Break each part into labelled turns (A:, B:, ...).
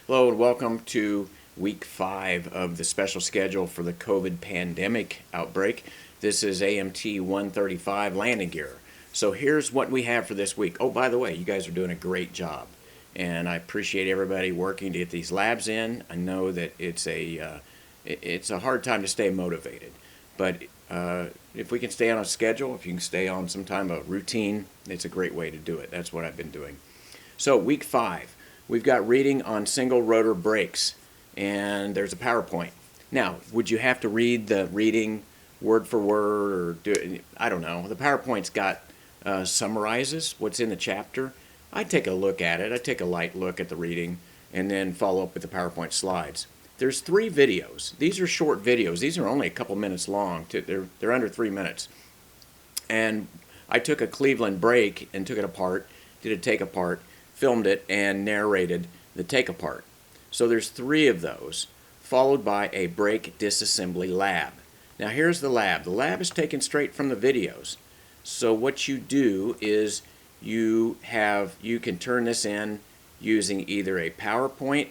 A: Hello and welcome to week 5 of the special schedule for the COVID pandemic outbreak. This is AMT135 landing gear. So here's what we have for this week. Oh, by the way, you guys are doing a great job. And I appreciate everybody working to get these labs in. I know that it's a hard time to stay motivated. But if we can stay on a schedule, if you can stay on some time of routine, it's a great way to do it. That's what I've been doing. So week 5. We've got reading on single rotor brakes, and there's a PowerPoint. Now, would you have to read the reading word for word, or do it? I don't know. The PowerPoint's got summarizes what's in the chapter. I take a look at it. I take a light look at the reading, and then follow up with the PowerPoint slides. There's 3 videos. These are short videos. These are only a couple minutes long. They're under 3 minutes. And I took a Cleveland brake and took it apart, did a take apart, filmed it, and narrated the take apart. So there's 3 of those, followed by a brake disassembly lab. Now here's the lab. The lab is taken straight from the videos. So what you do is you can turn this in using either a PowerPoint,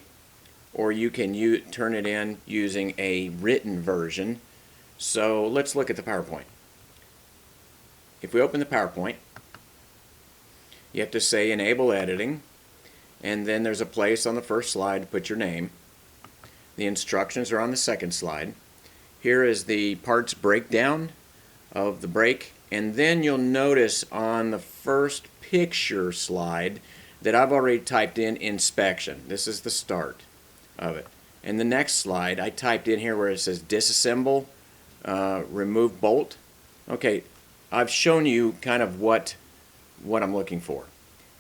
A: or you can turn it in using a written version. So let's look at the PowerPoint. If we open the PowerPoint, you have to say enable editing, and then there's a place on the first slide to put your name. The instructions are on the second slide. Here is the parts breakdown of the brake, and then you'll notice on the first picture slide that I've already typed in inspection. This is the start of it. And the next slide I typed in here where it says disassemble, remove bolt. Okay, I've shown you kind of what I'm looking for.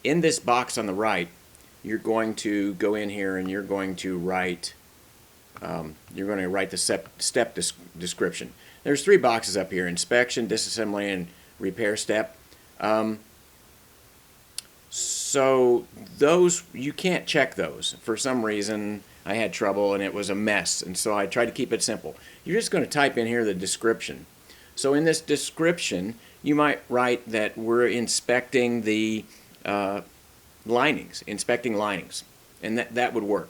A: In this box on the right, you're going to go in here and you're going to write the step description. There's 3 boxes up here: inspection, disassembly, and repair step. So those, you can't check those. For some reason I had trouble and it was a mess, and so I tried to keep it simple. You're just going to type in here the description. So in this description, you might write that we're inspecting the linings, and that would work.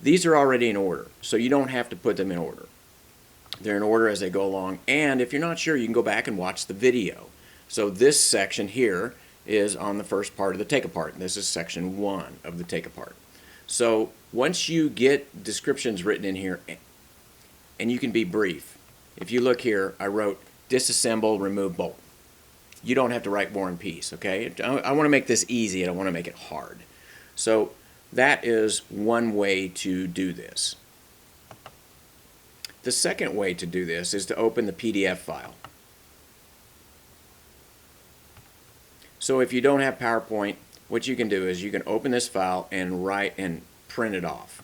A: These are already in order, so you don't have to put them in order. They're in order as they go along, and if you're not sure, you can go back and watch the video. So this section here is on the first part of the take apart. This is section 1 of the take apart. So once you get descriptions written in here, and you can be brief. If you look here, I wrote disassemble, remove bolt. You don't have to write War and Peace, okay? I want to make this easy. I don't want to make it hard. So that is one way to do this. The second way to do this is to open the PDF file. So if you don't have PowerPoint, what you can do is you can open this file and write and print it off.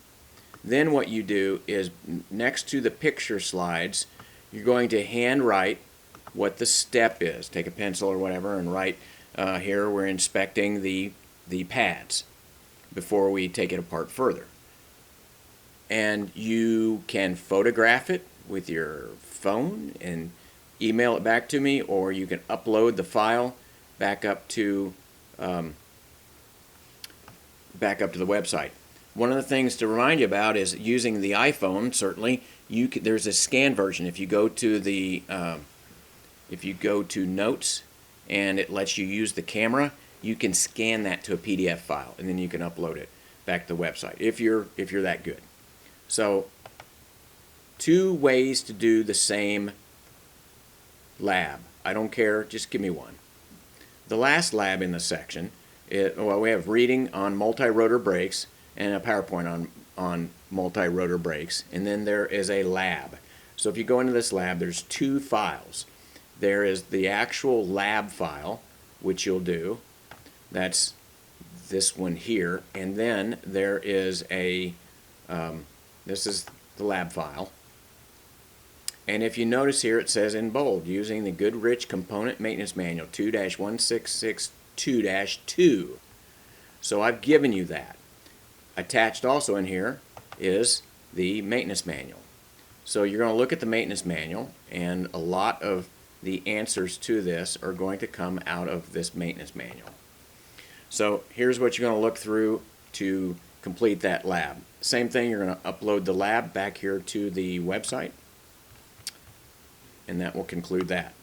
A: Then what you do is, next to the picture slides, you're going to hand write what the step is. Take a pencil or whatever and write, here we're inspecting the pads before we take it apart further. And you can photograph it with your phone and email it back to me, or you can upload the file back up to the website. One of the things to remind you about is using the iPhone. Certainly, there's a scan version. If you go to Notes and it lets you use the camera, you can scan that to a PDF file, and then you can upload it back to the website if you're that good. So 2 ways to do the same lab. I don't care, just give me one. The last lab in the section, we have reading on multi-rotor brakes and a PowerPoint on multi-rotor brakes, and then there is a lab. So if you go into this lab, there's 2 files. There is the actual lab file, which you'll do. That's this one here, and then there is this is the lab file. And if you notice here, it says in bold, using the Goodrich Component Maintenance Manual 2-1662-2. So I've given you that. Attached also in here is the maintenance manual. So you're going to look at the maintenance manual, and a lot of the answers to this are going to come out of this maintenance manual. So here's what you're going to look through to complete that lab. Same thing, you're going to upload the lab back here to the website, and that will conclude that.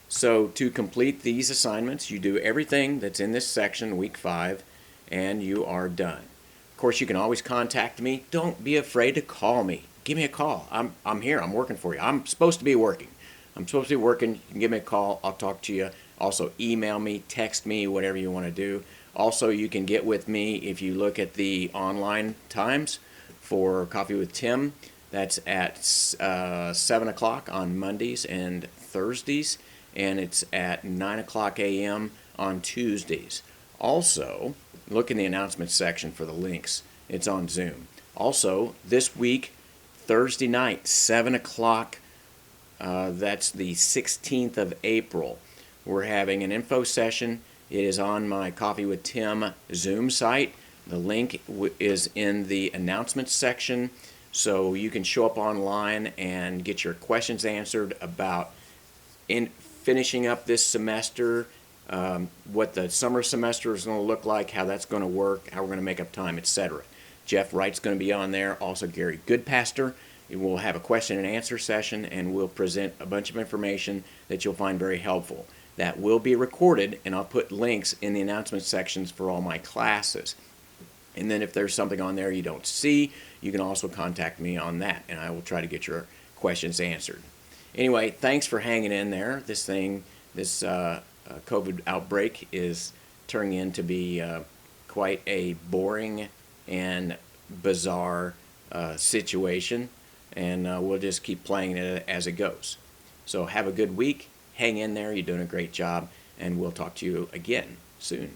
A: So to complete these assignments, you do everything that's in this section, week 5, and you are done. Of course, you can always contact me. Don't be afraid to call me. Give me a call. I'm here. I'm working for you. I'm supposed to be working. I'm supposed to be working. You can give me a call. I'll talk to you. Also, email me, text me, whatever you want to do. Also, you can get with me if you look at the online times for Coffee with Tim. That's at 7 o'clock on Mondays and Thursdays, and it's at 9 o'clock a.m. on Tuesdays. Also, look in the announcements section for the links. It's on Zoom. Also, this week, Thursday night, 7 o'clock, that's the 16th of April. We're having an info session. It is on my Coffee with Tim Zoom site. The link is in the announcements section, so you can show up online and get your questions answered about finishing up this semester, what the summer semester is going to look like, how that's going to work, how we're going to make up time, etc. Jeff Wright's going to be on there, also Gary Goodpaster. We'll have a question and answer session, and we'll present a bunch of information that you'll find very helpful. That will be recorded, and I'll put links in the announcement sections for all my classes. And then if there's something on there you don't see, you can also contact me on that, and I will try to get your questions answered. Anyway, thanks for hanging in there. This COVID outbreak is turning in to be quite a boring and bizarre situation, and we'll just keep playing it as it goes. So have a good week. Hang in there. You're doing a great job, and we'll talk to you again soon.